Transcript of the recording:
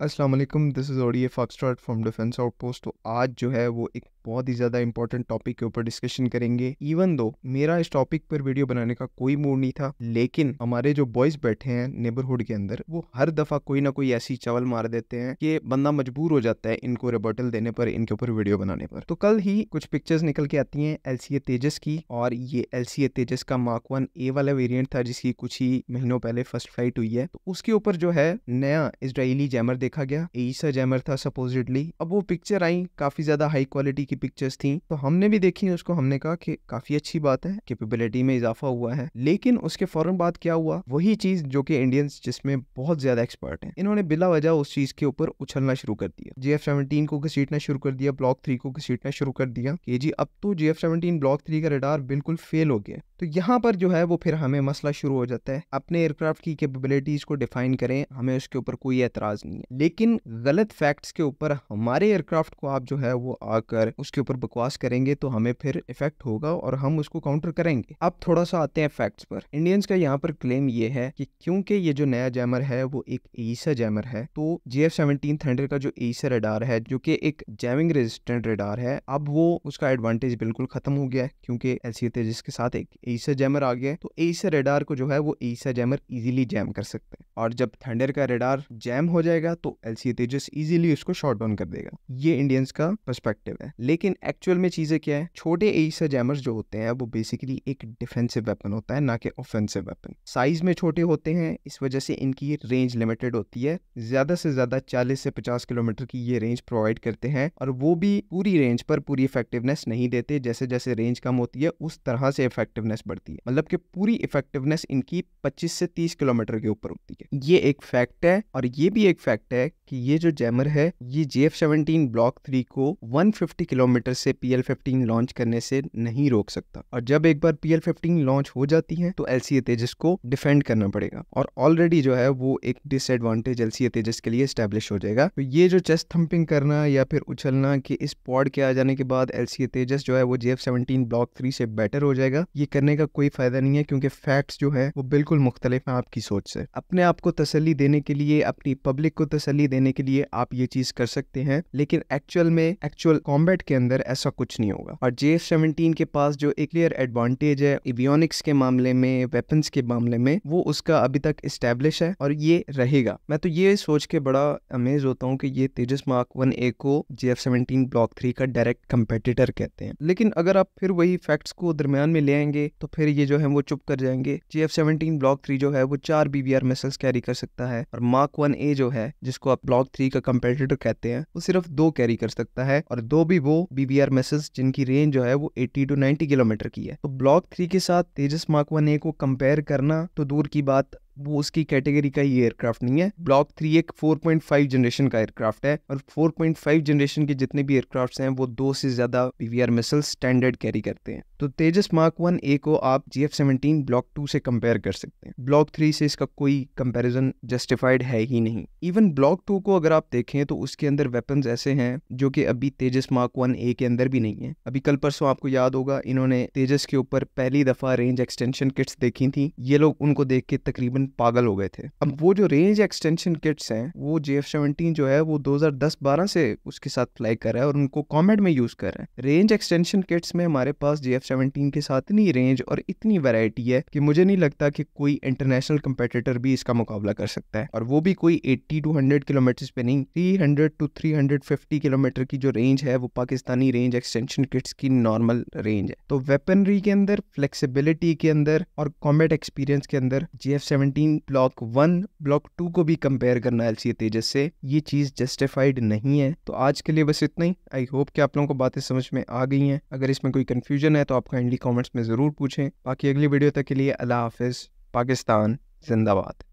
अस्सलाम वालेकुम, this is ODA foxtrot from defence outpost. तो आज जो है वो एक बहुत ही ज़्यादा इंपॉर्टेंट टॉपिक के ऊपर डिस्कशन करेंगे। इवन दो मेरा इस टॉपिक पर वीडियो बनाने का कोई मूड नहीं था, लेकिन हमारे जो बॉयज़ बैठे हैं नेबरहुड के अंदर, वो हर दफ़ा कोई ना कोई ऐसी चवल मार देते हैं कि बंदा मजबूर हो जाता है इनको रिबर्टल देने पर, इनके ऊपर वीडियो बनाने पर। तो कल ही कुछ पिक्चर्स निकल के आती हैं एलसीए तेजस की, और ये एलसीए तेजस का मार्क 1 ए वाला वेरिएंट था जिसकी कुछ ही महीनों पहले फर्स्ट फ्लाइट हुई है। तो उसके ऊपर जो है नया इजरायली जैमर देखा गया, ईसा जैमर था सपोजिटली। अब वो पिक्चर आई, काफी ज्यादा हाई क्वालिटी की पिक्चर्स थी, तो हमने भी देखी उसको। हमने कहा कि काफी अच्छी बात है, कैपेबिलिटी में इजाफा हुआ है। लेकिन उसके फौरन बाद क्या हुआ, वही चीज जो कि इंडियंस जिसमें बहुत ज्यादा एक्सपर्ट हैं, इन्होंने बिला वजह उस चीज के ऊपर उछलना शुरू कर दिया। GF-17 को घसीटना शुरू कर दिया, ब्लॉक 3 को घसीटना शुरू कर दिया कि जी अब तो GF-17 ब्लॉक 3 का रडार बिल्कुल फेल हो गया। तो यहाँ पर जो है वो फिर हमें मसला शुरू हो जाता है। अपने एयरक्राफ्ट की कैपेबिलिटीज को डिफाइन करें, हमें उसके ऊपर कोई एतराज नहीं है, लेकिन गलत फैक्ट्स के ऊपर हमारे एयरक्राफ्ट को आप जो है वो आकर उसके ऊपर बकवास करेंगे तो हमें फिर इफेक्ट होगा और हम उसको काउंटर करेंगे। अब थोड़ा सा आते हैं फैक्ट्स पर। इंडियंस का यहाँ पर क्लेम ये है कि क्योंकि ये जो नया जैमर है वो एक ईसा जैमर है, तो GF-17 थंडर का जो ईसा रडार है, जो कि एक जैमिंग रेजिस्टेंट रडार है, अब वो उसका एडवांटेज बिल्कुल खत्म हो गया है, क्योंकि एलसीए तेजस के साथ एक ईसा जैमर आ गया। तो ईसा रडार को जो है वो ईसा जैमर इजीली जैम कर सकते हैं, और जब थंडर का रडार जैम हो जाएगा तो एलसीए तेजस इजीली उसको शॉट डाउन कर देगा। ये इंडियंस का पर्सपेक्टिव है। लेकिन एक्चुअल में चीजें क्या है, छोटे ईसा जैमर्स जो होते हैं वो बेसिकली एक डिफेंसिव वेपन होता है, ना कि ऑफेंसिव वेपन। साइज में छोटे होते हैं, इस वजह से इनकी रेंज लिमिटेड होती है। ज्यादा से ज्यादा 40 से 50 किलोमीटर की ये रेंज प्रोवाइड करते हैं, और वो भी पूरी रेंज पर पूरी इफेक्टिवनेस नहीं देते। जैसे जैसे रेंज कम होती है उस तरह से इफेक्टिवनेस बढ़ती है, मतलब कि पूरी इफेक्टिवनेस इनकी 25 से 30 किलोमीटर के ऊपर होती है। ये एक फैक्ट है। और ये भी एक फैक्ट है कि ये जो जैमर है ये GF-17 ब्लॉक 3 को 150 किलोमीटर से PL-15 लॉन्च करने से नहीं रोक सकता। और जब एक बार PL-15 लॉन्च हो जाती है तो एलसीए तेजस को डिफेंड करना पड़ेगा, और ऑलरेडी जो है वो एक डिसएडवांटेज एलसीए तेजस के लिए एस्टेब्लिश हो जाएगा। तो ये जो चेस्ट थंपिंग करना या फिर उछलना कि इस पॉड के आ जाने के बाद एलसीए तेजस जो है वो GF-17 ब्लॉक 3 से बेटर हो जाएगा, ये करने का कोई फायदा नहीं है, क्योंकि फैक्ट्स जो है वो बिल्कुल मुख्तलिफ है आपकी सोच से। अपने आप को तसल्ली देने के लिए, अपनी पब्लिक को तसल्ली देने के लिए आप ये चीज कर सकते हैं, लेकिन एक्चुअल में एक्चुअल कॉम्बैट के अंदर ऐसा कुछ नहीं होगा। और GF-17 के पास जो एक क्लियर एडवांटेज है एवियोनिक्स के मामले में, वेपन्स के मामले में, वो उसका अभी तक इस्टेब्लिश है और ये रहेगा। मैं तो ये सोच के बड़ा अमेज होता हूँ कि ये तेजस मार्क 1A को GF-17 ब्लॉक 3 का डायरेक्ट कंपेटिटर कहते हैं। लेकिन अगर आप फिर वही फैक्ट्स को दरमियान में ले आएंगे तो फिर ये जो है वो चुप कर जाएंगे। GF-17 ब्लॉक 3 जो है वो 4 BBR मिसाइल्स कैरी कर सकता है, और मार्क 1A जो है जिसको आप ब्लॉक 3 का कंपेटिटर कहते हैं, वो सिर्फ 2 कैरी कर सकता है, और 2 भी वो BBR मिसाइल्स जिनकी रेंज जो है वो 80 to 90 किलोमीटर की है। तो ब्लॉक 3 के साथ तेजस मार्क 1A को कंपेयर करना तो दूर की बात, वो उसकी कैटेगरी का ही एयरक्राफ्ट नहीं है। ब्लॉक 3 एक 4.5 जनरेशन का एयरक्राफ्ट है, और 4.5 जनरेशन के जितने भी एयरक्राफ्ट्स हैं वो 2 से ज्यादा BBR मिसाइल स्टैंडर्ड कैरी करते हैं। तो तेजस मार्क 1A को आप GF-17 ब्लॉक 2 से कंपेयर कर सकते हैं। ब्लॉक 3 से इसका कोई कंपैरिजन जस्टिफाइड है ही नहीं। इवन ब्लॉक 2 को अगर आप देखें तो उसके अंदर वेपन्स ऐसे हैं जो कि अभी तेजस मार्क 1A के अंदर भी नहीं है। अभी कल परसों आपको याद होगा इन्होंने तेजस के ऊपर पहली दफा रेंज एक्सटेंशन किट्स देखी थी, ये लोग उनको देख के तकरीबन पागल हो गए थे। अब वो जो रेंज एक्सटेंशन किट्स हैं वो GF-17 जो है वो 2010-12 से उसके साथ फ्लाई कर रहा है और उनको कॉमेट में यूज कर रहा है। रेंज एक्सटेंशन किट्स में हमारे पास GF-17 के साथ इतनी रेंज और इतनी वैरायटी है कि मुझे नहीं लगता कि कोई इंटरनेशनल कंपेटिटर भी इसका मुकाबला कर सकता है, और वो भी कोई 80 to 100 किलोमीटर पे नहीं, 300 to 350 किलोमीटर की जो रेंज है वो पाकिस्तानी रेंज एक्सटेंशन किट्स की नॉर्मल रेंज है। तो वेपनरी के अंदर, फ्लेक्सिबिलिटी के अंदर और कॉम्बैट एक्सपीरियंस के अंदर GF-17 ब्लॉक 1 ब्लॉक 2 को भी कंपेयर करना एलसीए तेजस से, ये चीज जस्टिफाइड नहीं है। तो आज के लिए बस इतना ही। आई होप कि आप लोगों को बातें समझ में आ गई हैं। अगर इसमें कोई कंफ्यूजन है तो आप काइंडली कमेंट्स में जरूर पूछें। बाकी अगली वीडियो तक के लिए अल्लाह हाफिज। पाकिस्तान जिंदाबाद।